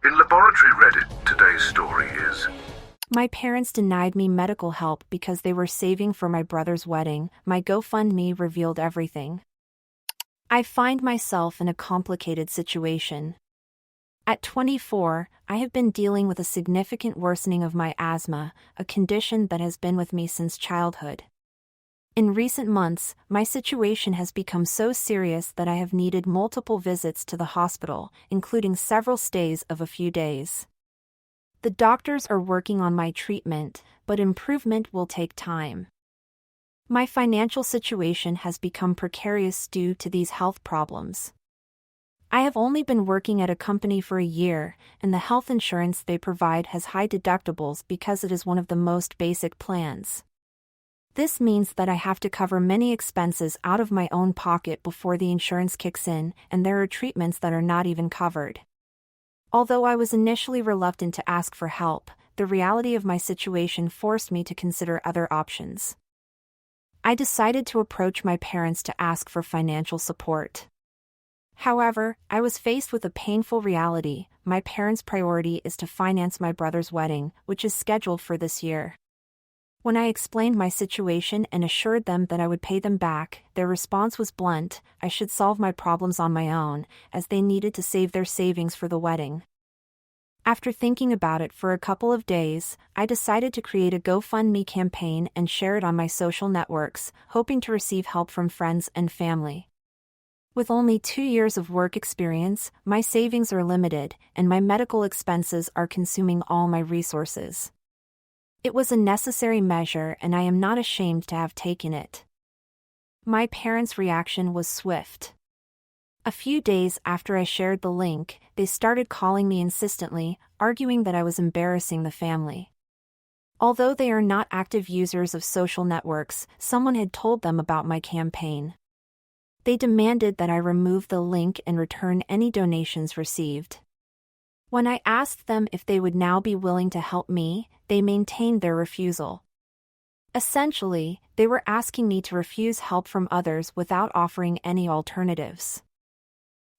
In Laboratory Reddit, today's story is My parents denied me medical help because they were saving for my brother's wedding. My Gofundme revealed everything. I find myself in a complicated situation. At 24, I have been dealing with a significant worsening of my asthma, a condition that has been with me since childhood. In recent months, my situation has become so serious that I have needed multiple visits to the hospital, including several stays of a few days. The doctors are working on my treatment, but improvement will take time. My financial situation has become precarious due to these health problems. I have only been working at a company for a year, and the health insurance they provide has high deductibles because it is one of the most basic plans. This means that I have to cover many expenses out of my own pocket before the insurance kicks in, and there are treatments that are not even covered. Although I was initially reluctant to ask for help, the reality of my situation forced me to consider other options. I decided to approach my parents to ask for financial support. However, I was faced with a painful reality. My parents' priority is to finance my brother's wedding, which is scheduled for this year. When I explained my situation and assured them that I would pay them back, their response was blunt: I should solve my problems on my own, as they needed to save their savings for the wedding. After thinking about it for a couple of days, I decided to create a GoFundMe campaign and share it on my social networks, hoping to receive help from friends and family. With only 2 years of work experience, my savings are limited, and my medical expenses are consuming all my resources. It was a necessary measure, and I am not ashamed to have taken it. My parents' reaction was swift. A few days after I shared the link, they started calling me insistently, arguing that I was embarrassing the family. Although they are not active users of social networks, someone had told them about my campaign. They demanded that I remove the link and return any donations received. When I asked them if they would now be willing to help me, they maintained their refusal. Essentially, they were asking me to refuse help from others without offering any alternatives.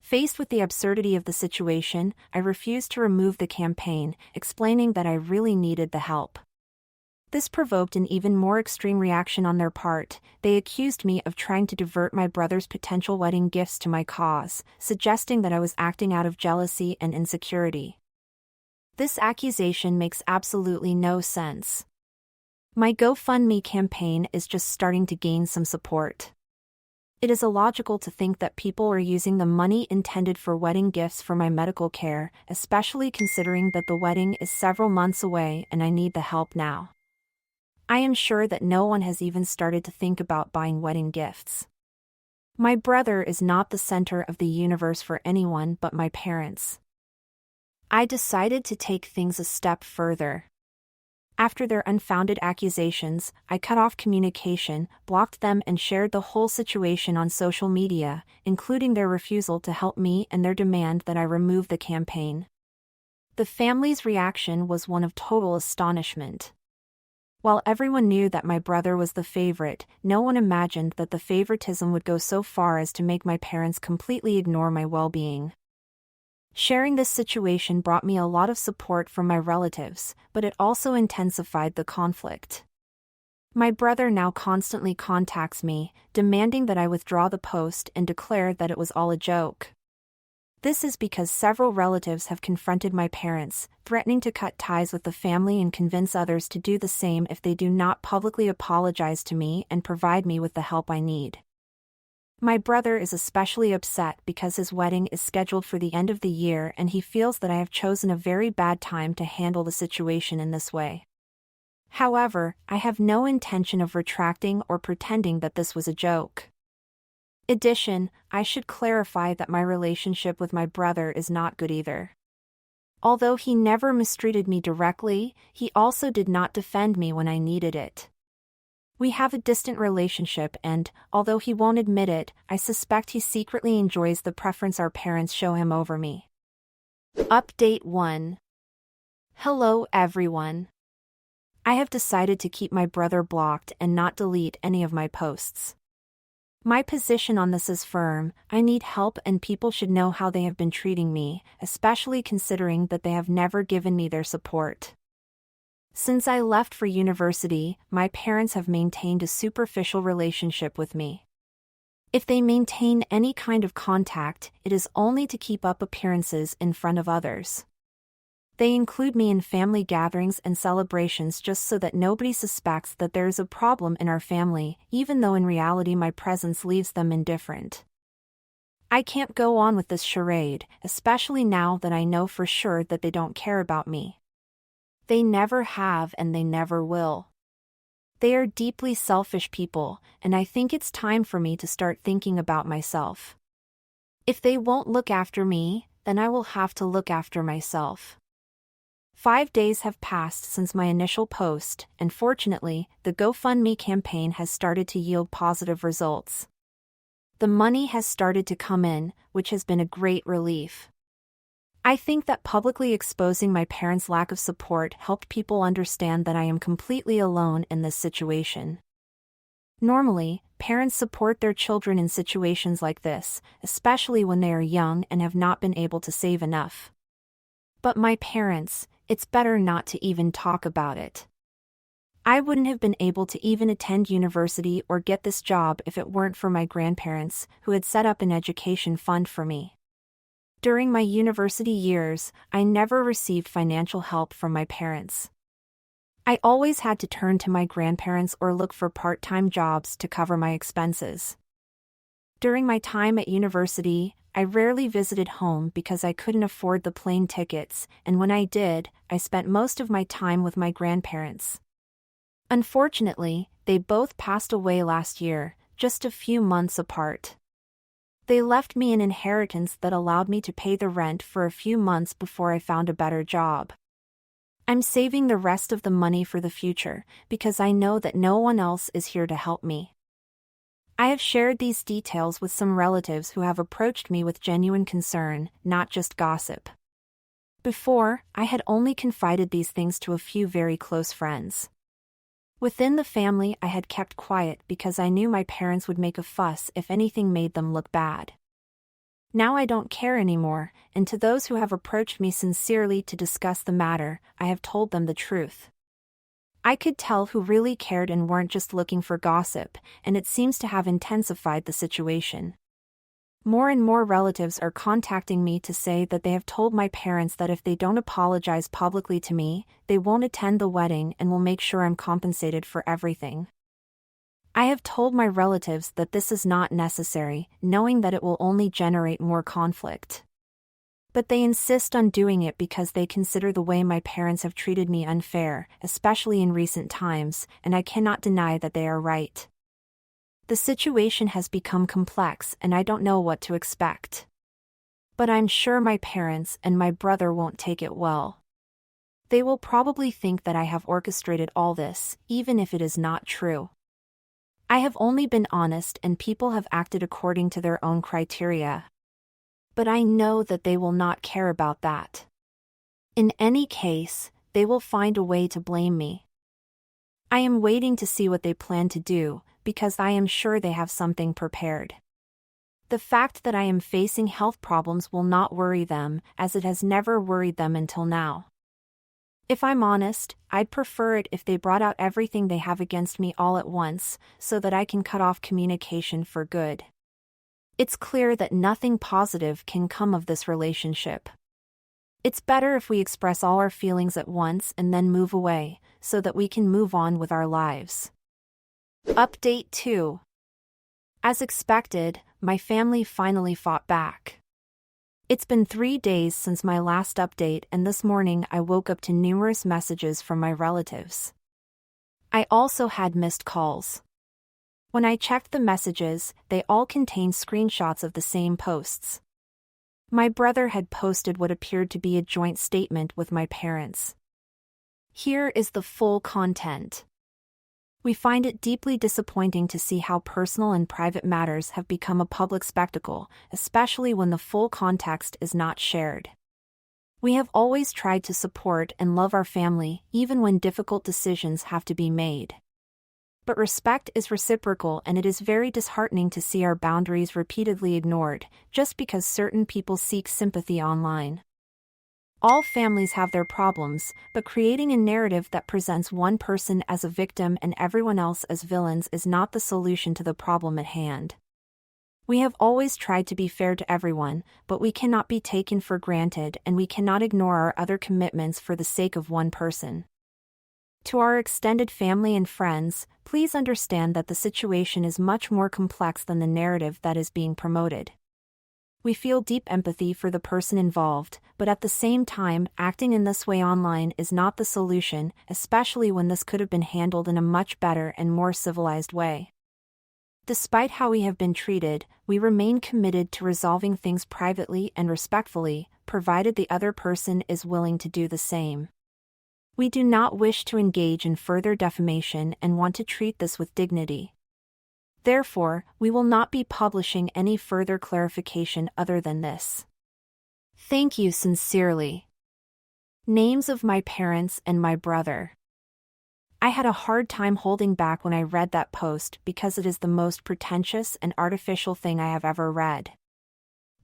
Faced with the absurdity of the situation, I refused to remove the campaign, explaining that I really needed the help. This provoked an even more extreme reaction on their part. They accused me of trying to divert my brother's potential wedding gifts to my cause, suggesting that I was acting out of jealousy and insecurity. This accusation makes absolutely no sense. My GoFundMe campaign is just starting to gain some support. It is illogical to think that people are using the money intended for wedding gifts for my medical care, especially considering that the wedding is several months away and I need the help now. I am sure that no one has even started to think about buying wedding gifts. My brother is not the center of the universe for anyone but my parents. I decided to take things a step further. After their unfounded accusations, I cut off communication, blocked them, and shared the whole situation on social media, including their refusal to help me and their demand that I remove the campaign. The family's reaction was one of total astonishment. While everyone knew that my brother was the favorite, no one imagined that the favoritism would go so far as to make my parents completely ignore my well-being. Sharing this situation brought me a lot of support from my relatives, but it also intensified the conflict. My brother now constantly contacts me, demanding that I withdraw the post and declare that it was all a joke. This is because several relatives have confronted my parents, threatening to cut ties with the family and convince others to do the same if they do not publicly apologize to me and provide me with the help I need. My brother is especially upset because his wedding is scheduled for the end of the year, and he feels that I have chosen a very bad time to handle the situation in this way. However, I have no intention of retracting or pretending that this was a joke. In addition, I should clarify that my relationship with my brother is not good either. Although he never mistreated me directly, he also did not defend me when I needed it. We have a distant relationship and, although he won't admit it, I suspect he secretly enjoys the preference our parents show him over me. Update 1. Hello everyone. I have decided to keep my brother blocked and not delete any of my posts. My position on this is firm. I need help and people should know how they have been treating me, especially considering that they have never given me their support. Since I left for university, my parents have maintained a superficial relationship with me. If they maintain any kind of contact, it is only to keep up appearances in front of others. They include me in family gatherings and celebrations just so that nobody suspects that there is a problem in our family, even though in reality my presence leaves them indifferent. I can't go on with this charade, especially now that I know for sure that they don't care about me. They never have and they never will. They are deeply selfish people, and I think it's time for me to start thinking about myself. If they won't look after me, then I will have to look after myself. 5 days have passed since my initial post, and fortunately, the Gofundme campaign has started to yield positive results. The money has started to come in, which has been a great relief. I think that publicly exposing my parents' lack of support helped people understand that I am completely alone in this situation. Normally, parents support their children in situations like this, especially when they are young and have not been able to save enough. But my parents, it's better not to even talk about it. I wouldn't have been able to even attend university or get this job if it weren't for my grandparents, who had set up an education fund for me. During my university years, I never received financial help from my parents. I always had to turn to my grandparents or look for part-time jobs to cover my expenses. During my time at university, I rarely visited home because I couldn't afford the plane tickets, and when I did, I spent most of my time with my grandparents. Unfortunately, they both passed away last year, just a few months apart. They left me an inheritance that allowed me to pay the rent for a few months before I found a better job. I'm saving the rest of the money for the future, because I know that no one else is here to help me. I have shared these details with some relatives who have approached me with genuine concern, not just gossip. Before, I had only confided these things to a few very close friends. Within the family, I had kept quiet because I knew my parents would make a fuss if anything made them look bad. Now I don't care anymore, and to those who have approached me sincerely to discuss the matter, I have told them the truth. I could tell who really cared and weren't just looking for gossip, and it seems to have intensified the situation. More and more relatives are contacting me to say that they have told my parents that if they don't apologize publicly to me, they won't attend the wedding and will make sure I'm compensated for everything. I have told my relatives that this is not necessary, knowing that it will only generate more conflict. But they insist on doing it because they consider the way my parents have treated me unfair, especially in recent times, and I cannot deny that they are right. The situation has become complex and I don't know what to expect. But I'm sure my parents and my brother won't take it well. They will probably think that I have orchestrated all this, even if it is not true. I have only been honest and people have acted according to their own criteria. But I know that they will not care about that. In any case, they will find a way to blame me. I am waiting to see what they plan to do, because I am sure they have something prepared. The fact that I am facing health problems will not worry them, as it has never worried them until now. If I'm honest, I'd prefer it if they brought out everything they have against me all at once, so that I can cut off communication for good. It's clear that nothing positive can come of this relationship. It's better if we express all our feelings at once and then move away, so that we can move on with our lives. Update 2. As expected, my family finally fought back. It's been 3 days since my last update, and this morning I woke up to numerous messages from my relatives. I also had missed calls. When I checked the messages, they all contained screenshots of the same posts. My brother had posted what appeared to be a joint statement with my parents. Here is the full content. We find it deeply disappointing to see how personal and private matters have become a public spectacle, especially when the full context is not shared. We have always tried to support and love our family, even when difficult decisions have to be made. But respect is reciprocal, and it is very disheartening to see our boundaries repeatedly ignored, just because certain people seek sympathy online. All families have their problems, but creating a narrative that presents one person as a victim and everyone else as villains is not the solution to the problem at hand. We have always tried to be fair to everyone, but we cannot be taken for granted, and we cannot ignore our other commitments for the sake of one person. To our extended family and friends, please understand that the situation is much more complex than the narrative that is being promoted. We feel deep empathy for the person involved, but at the same time, acting in this way online is not the solution, especially when this could have been handled in a much better and more civilized way. Despite how we have been treated, we remain committed to resolving things privately and respectfully, provided the other person is willing to do the same. We do not wish to engage in further defamation and want to treat this with dignity. Therefore, we will not be publishing any further clarification other than this. Thank you sincerely. Names of my parents and my brother. I had a hard time holding back when I read that post because it is the most pretentious and artificial thing I have ever read.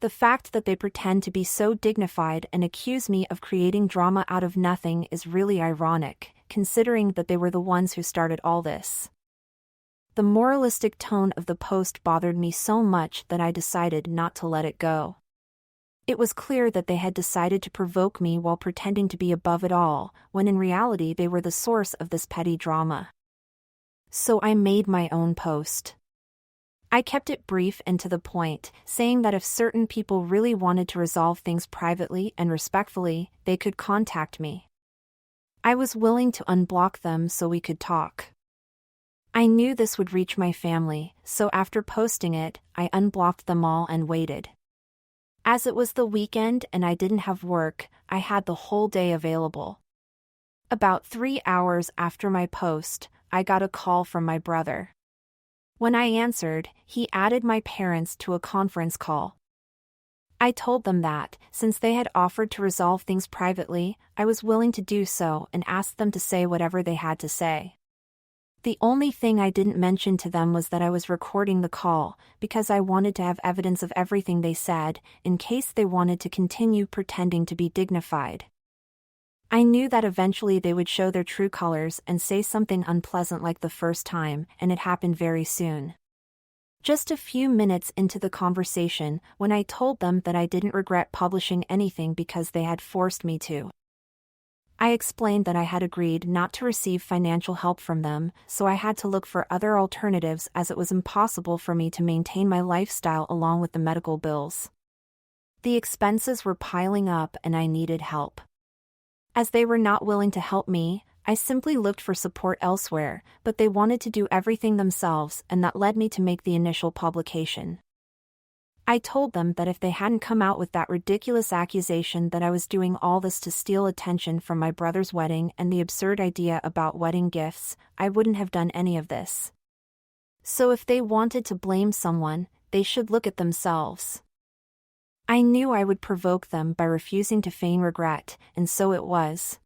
The fact that they pretend to be so dignified and accuse me of creating drama out of nothing is really ironic, considering that they were the ones who started all this. The moralistic tone of the post bothered me so much that I decided not to let it go. It was clear that they had decided to provoke me while pretending to be above it all, when in reality they were the source of this petty drama. So I made my own post. I kept it brief and to the point, saying that if certain people really wanted to resolve things privately and respectfully, they could contact me. I was willing to unblock them so we could talk. I knew this would reach my family, so after posting it, I unblocked them all and waited. As it was the weekend and I didn't have work, I had the whole day available. About 3 hours after my post, I got a call from my brother. When I answered, he added my parents to a conference call. I told them that, since they had offered to resolve things privately, I was willing to do so and asked them to say whatever they had to say. The only thing I didn't mention to them was that I was recording the call, because I wanted to have evidence of everything they said, in case they wanted to continue pretending to be dignified. I knew that eventually they would show their true colors and say something unpleasant like the first time, and it happened very soon. Just a few minutes into the conversation, when I told them that I didn't regret publishing anything because they had forced me to. I explained that I had agreed not to receive financial help from them, so I had to look for other alternatives as it was impossible for me to maintain my lifestyle along with the medical bills. The expenses were piling up and I needed help. As they were not willing to help me, I simply looked for support elsewhere, but they wanted to do everything themselves, and that led me to make the initial publication. I told them that if they hadn't come out with that ridiculous accusation that I was doing all this to steal attention from my brother's wedding and the absurd idea about wedding gifts, I wouldn't have done any of this. So if they wanted to blame someone, they should look at themselves. I knew I would provoke them by refusing to feign regret, and so it was.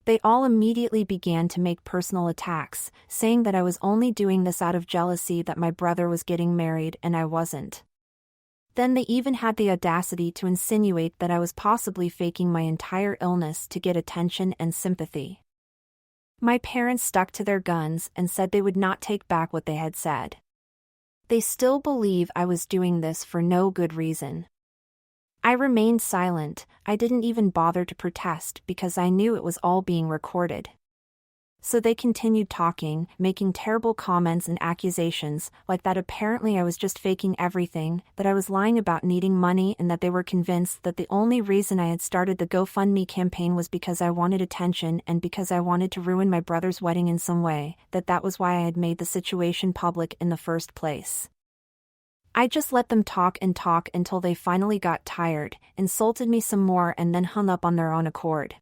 They all immediately began to make personal attacks, saying that I was only doing this out of jealousy that my brother was getting married and I wasn't. Then they even had the audacity to insinuate that I was possibly faking my entire illness to get attention and sympathy. My parents stuck to their guns and said they would not take back what they had said. They still believe I was doing this for no good reason. I remained silent. I didn't even bother to protest because I knew it was all being recorded. So they continued talking, making terrible comments and accusations, like that apparently I was just faking everything, that I was lying about needing money, and that they were convinced that the only reason I had started the Gofundme campaign was because I wanted attention and because I wanted to ruin my brother's wedding in some way, that was why I had made the situation public in the first place. I just let them talk until they finally got tired, insulted me some more, and then hung up on their own accord.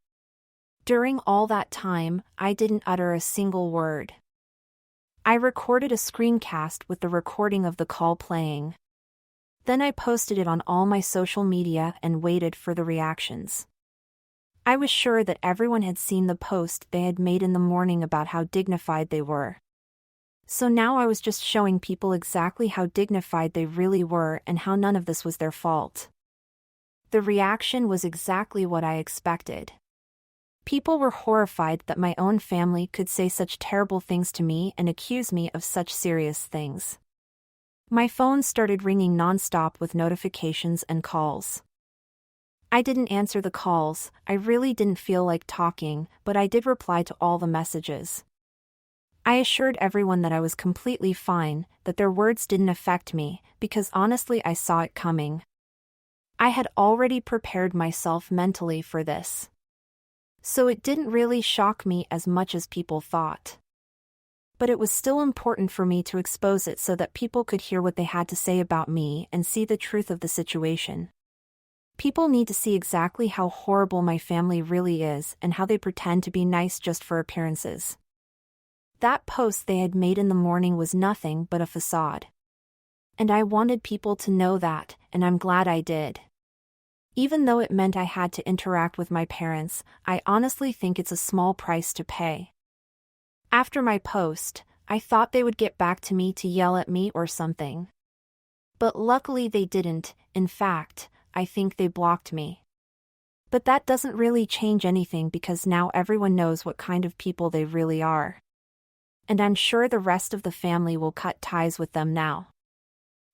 During all that time, I didn't utter a single word. I recorded a screencast with the recording of the call playing. Then I posted it on all my social media and waited for the reactions. I was sure that everyone had seen the post they had made in the morning about how dignified they were. So now I was just showing people exactly how dignified they really were and how none of this was their fault. The reaction was exactly what I expected. People were horrified that my own family could say such terrible things to me and accuse me of such serious things. My phone started ringing nonstop with notifications and calls. I didn't answer the calls, I really didn't feel like talking, but I did reply to all the messages. I assured everyone that I was completely fine, that their words didn't affect me, because honestly I saw it coming. I had already prepared myself mentally for this. So it didn't really shock me as much as people thought. But it was still important for me to expose it so that people could hear what they had to say about me and see the truth of the situation. People need to see exactly how horrible my family really is and how they pretend to be nice just for appearances. That post they had made in the morning was nothing but a facade. And I wanted people to know that, and I'm glad I did. Even though it meant I had to interact with my parents, I honestly think it's a small price to pay. After my post, I thought they would get back to me to yell at me or something. But luckily they didn't. In fact, I think they blocked me. But that doesn't really change anything because now everyone knows what kind of people they really are. And I'm sure the rest of the family will cut ties with them now.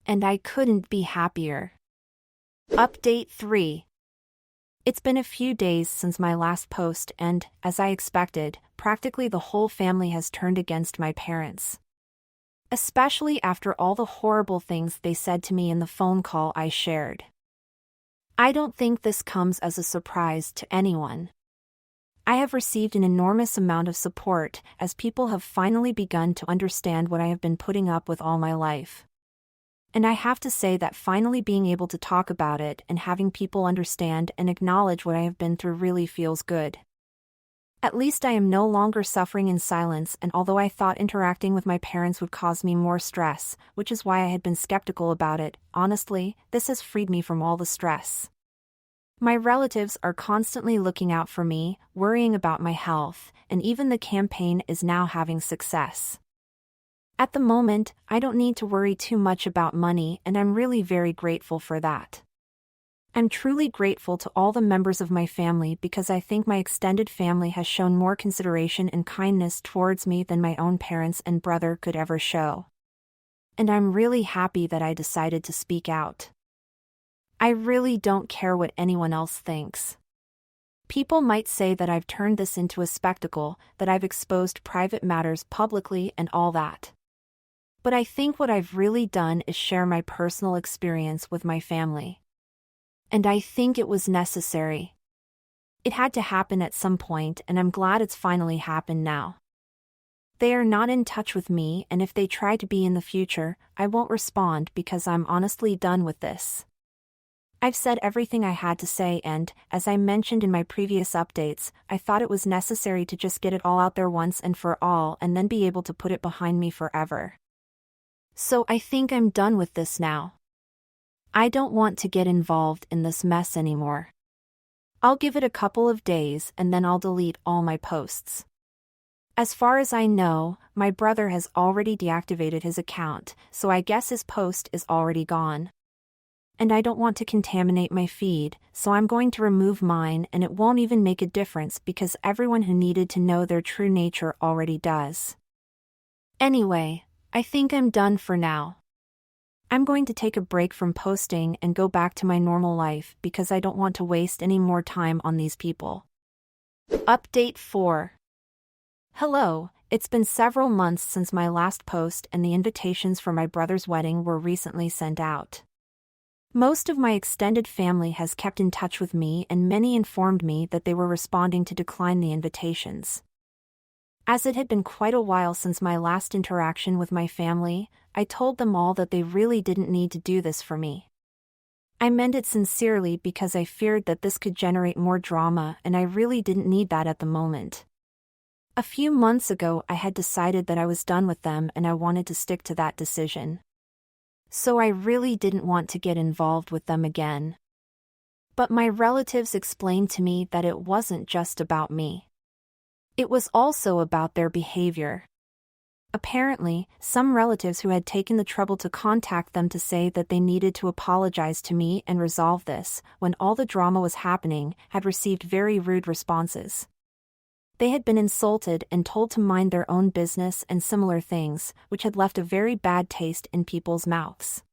And I couldn't be happier. Update 3. It's been a few days since my last post and, as I expected, practically the whole family has turned against my parents. Especially after all the horrible things they said to me in the phone call I shared. I don't think this comes as a surprise to anyone. I have received an enormous amount of support as people have finally begun to understand what I have been putting up with all my life. And I have to say that finally being able to talk about it and having people understand and acknowledge what I have been through really feels good. At least I am no longer suffering in silence, and although I thought interacting with my parents would cause me more stress, which is why I had been skeptical about it, honestly, this has freed me from all the stress. My relatives are constantly looking out for me, worrying about my health, and even the campaign is now having success. At the moment, I don't need to worry too much about money, and I'm really very grateful for that. I'm truly grateful to all the members of my family because I think my extended family has shown more consideration and kindness towards me than my own parents and brother could ever show. And I'm really happy that I decided to speak out. I really don't care what anyone else thinks. People might say that I've turned this into a spectacle, that I've exposed private matters publicly and all that. But I think what I've really done is share my personal experience with my family. And I think it was necessary. It had to happen at some point, and I'm glad it's finally happened now. They are not in touch with me, and if they try to be in the future, I won't respond because I'm honestly done with this. I've said everything I had to say and, as I mentioned in my previous updates, I thought it was necessary to just get it all out there once and for all and then be able to put it behind me forever. So I think I'm done with this now. I don't want to get involved in this mess anymore. I'll give it a couple of days and then I'll delete all my posts. As far as I know, my brother has already deactivated his account, so I guess his post is already gone. And I don't want to contaminate my feed, so I'm going to remove mine, and it won't even make a difference because everyone who needed to know their true nature already does. Anyway, I think I'm done for now. I'm going to take a break from posting and go back to my normal life because I don't want to waste any more time on these people. Update 4. Hello, it's been several months since my last post and the invitations for my brother's wedding were recently sent out. Most of my extended family has kept in touch with me and many informed me that they were responding to decline the invitations. As it had been quite a while since my last interaction with my family, I told them all that they really didn't need to do this for me. I meant it sincerely because I feared that this could generate more drama and I really didn't need that at the moment. A few months ago I had decided that I was done with them and I wanted to stick to that decision. So I really didn't want to get involved with them again. But my relatives explained to me that it wasn't just about me. It was also about their behavior. Apparently, some relatives who had taken the trouble to contact them to say that they needed to apologize to me and resolve this, when all the drama was happening, had received very rude responses. They had been insulted and told to mind their own business and similar things, which had left a very bad taste in people's mouths.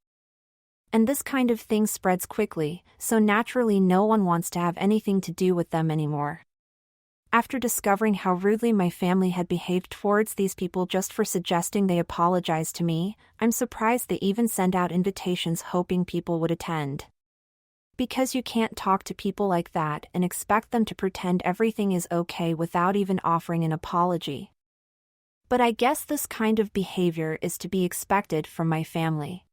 And this kind of thing spreads quickly, so naturally no one wants to have anything to do with them anymore. After discovering how rudely my family had behaved towards these people just for suggesting they apologize to me, I'm surprised they even send out invitations hoping people would attend. Because you can't talk to people like that and expect them to pretend everything is okay without even offering an apology. But I guess this kind of behavior is to be expected from my family.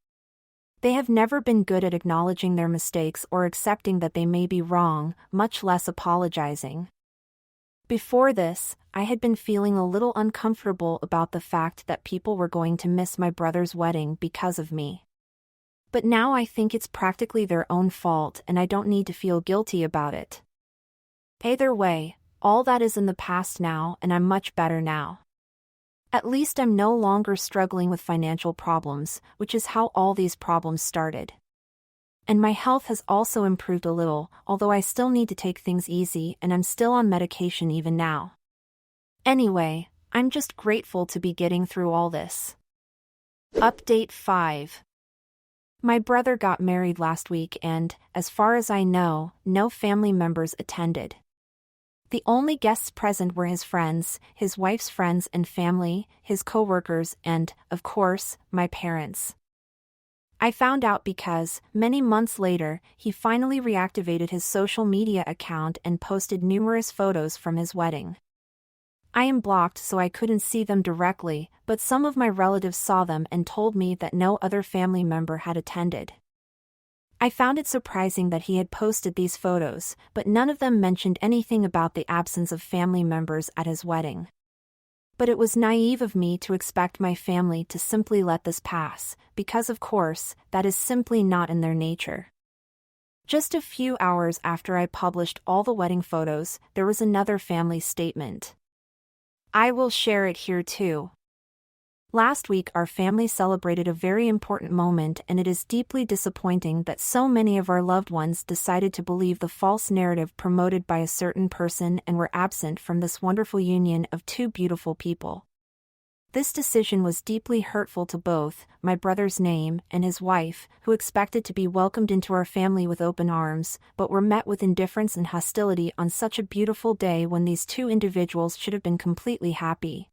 They have never been good at acknowledging their mistakes or accepting that they may be wrong, much less apologizing. Before this, I had been feeling a little uncomfortable about the fact that people were going to miss my brother's wedding because of me. But now I think it's practically their own fault and I don't need to feel guilty about it. Either way, all that is in the past now and I'm much better now. At least I'm no longer struggling with financial problems, which is how all these problems started. And my health has also improved a little, although I still need to take things easy and I'm still on medication even now. Anyway, I'm just grateful to be getting through all this. Update 5. My brother got married last week and, as far as I know, no family members attended. The only guests present were his friends, his wife's friends and family, his co-workers and, of course, my parents. I found out because, many months later, he finally reactivated his social media account and posted numerous photos from his wedding. I am blocked so I couldn't see them directly, but some of my relatives saw them and told me that no other family member had attended. I found it surprising that he had posted these photos, but none of them mentioned anything about the absence of family members at his wedding. But it was naive of me to expect my family to simply let this pass, because of course, that is simply not in their nature. Just a few hours after I published all the wedding photos, there was another family statement. I will share it here too. Last week our family celebrated a very important moment and it is deeply disappointing that so many of our loved ones decided to believe the false narrative promoted by a certain person and were absent from this wonderful union of two beautiful people. This decision was deeply hurtful to both my brother's name and his wife, who expected to be welcomed into our family with open arms, but were met with indifference and hostility on such a beautiful day when these two individuals should have been completely happy.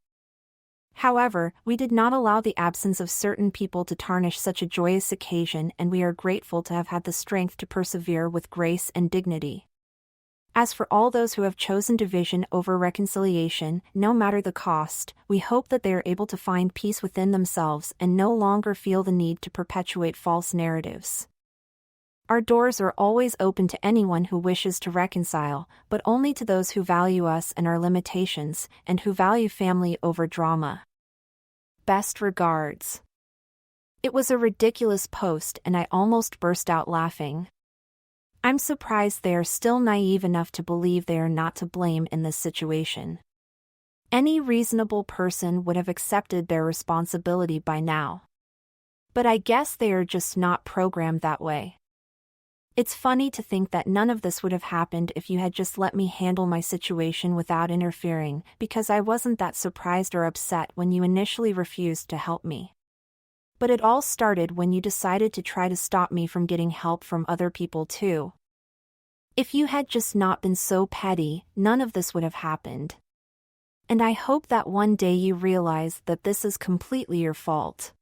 However, we did not allow the absence of certain people to tarnish such a joyous occasion and we are grateful to have had the strength to persevere with grace and dignity. As for all those who have chosen division over reconciliation, no matter the cost, we hope that they are able to find peace within themselves and no longer feel the need to perpetuate false narratives. Our doors are always open to anyone who wishes to reconcile, but only to those who value us and our limitations, and who value family over drama. Best regards. It was a ridiculous post and I almost burst out laughing. I'm surprised they are still naive enough to believe they are not to blame in this situation. Any reasonable person would have accepted their responsibility by now. But I guess they are just not programmed that way. It's funny to think that none of this would have happened if you had just let me handle my situation without interfering, because I wasn't that surprised or upset when you initially refused to help me. But it all started when you decided to try to stop me from getting help from other people too. If you had just not been so petty, none of this would have happened. And I hope that one day you realize that this is completely your fault.